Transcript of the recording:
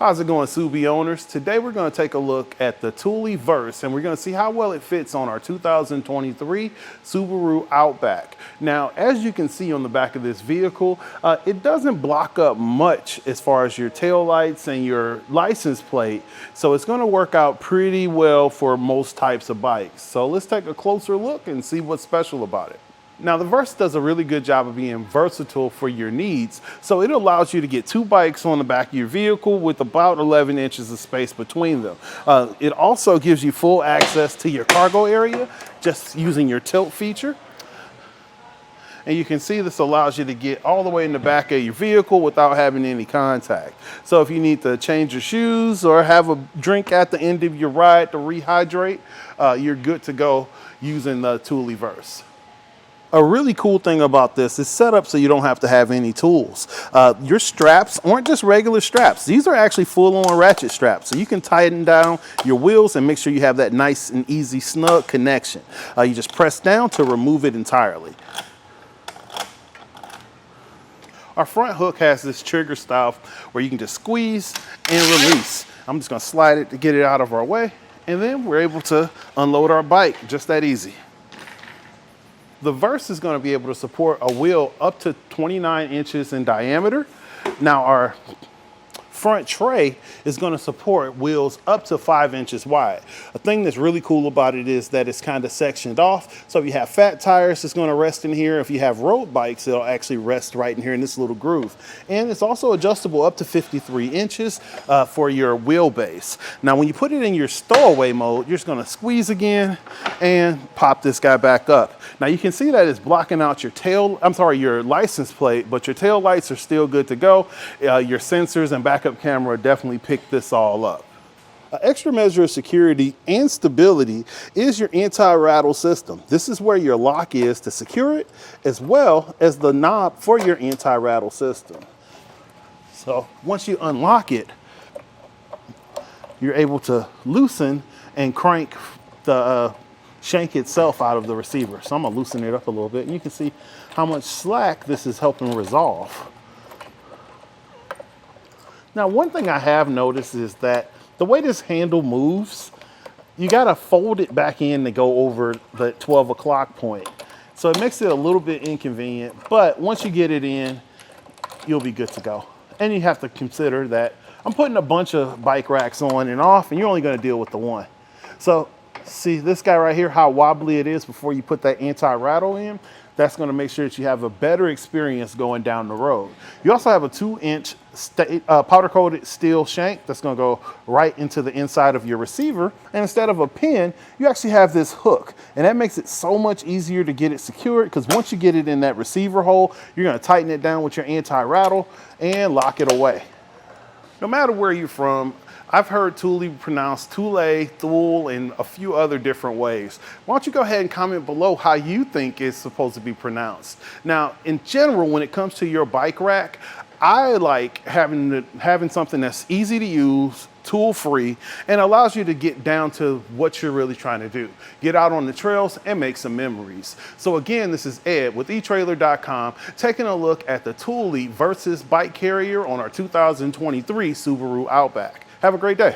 How's it going, Subi owners? Today we're going to take a look at the Thule Verse and we're going to see how well it fits on our 2023 Subaru Outback. Now, as you can see on the back of this vehicle, it doesn't block up much as far as your tail lights and your license plate, so it's going to work out pretty well for most types of bikes. So let's take a closer look and see what's special about it. Now, the Verse does a really good job of being versatile for your needs. So it allows you to get two bikes on the back of your vehicle with about 11 inches of space between them. It also gives you full access to your cargo area just using your tilt feature. And you can see this allows you to get all the way in the back of your vehicle without having any contact. So if you need to change your shoes or have a drink at the end of your ride to rehydrate, you're good to go using the Thule Verse. A really cool thing about this is set up so you don't have to have any tools. Your straps aren't just regular straps. These are actually full-on ratchet straps. So you can tighten down your wheels and make sure you have that nice and easy snug connection. You just press down to remove it entirely. Our front hook has this trigger style where you can just squeeze and release. I'm just gonna slide it to get it out of our way, and then we're able to unload our bike just that easy. The Verse is going to be able to support a wheel up to 29 inches in diameter. Now our front tray is going to support wheels up to 5 inches wide. A thing that's really cool about it is that it's kind of sectioned off. So if you have fat tires, it's going to rest in here. If you have road bikes, it'll actually rest right in here in this little groove. And it's also adjustable up to 53 inches for your wheelbase. Now, when you put it in your stowaway mode, you're just going to squeeze again and pop this guy back up. Now you can see that it's blocking out your license plate, but your tail lights are still good to go. Your sensors and backup camera definitely pick this all up. An extra measure of security and stability is your anti-rattle system. This is where your lock is to secure it, as well as the knob for your anti-rattle system. So once you unlock it, you're able to loosen and crank the shank itself out of the receiver. So I'm gonna loosen it up a little bit and you can see how much slack this is helping resolve. Now, one thing I have noticed is that the way this handle moves, you gotta fold it back in to go over the 12 o'clock point. So it makes it a little bit inconvenient, but once you get it in, you'll be good to go. And you have to consider that I'm putting a bunch of bike racks on and off, and you're only gonna deal with the one. So see this guy right here, how wobbly it is before you put that anti-rattle in? That's gonna make sure that you have a better experience going down the road. You also have a 2-inch powder-coated steel shank that's gonna go right into the inside of your receiver. And instead of a pin, you actually have this hook. And that makes it so much easier to get it secured, because once you get it in that receiver hole, you're gonna tighten it down with your anti-rattle and lock it away. No matter where you're from, I've heard Thule pronounced Thule, and a few other different ways. Why don't you go ahead and comment below how you think it's supposed to be pronounced. Now, in general, when it comes to your bike rack, I like having something that's easy to use, tool-free, and allows you to get down to what you're really trying to do. Get out on the trails and make some memories. So again, this is Ed with etrailer.com, taking a look at the Thule Verse bike carrier on our 2023 Subaru Outback. Have a great day.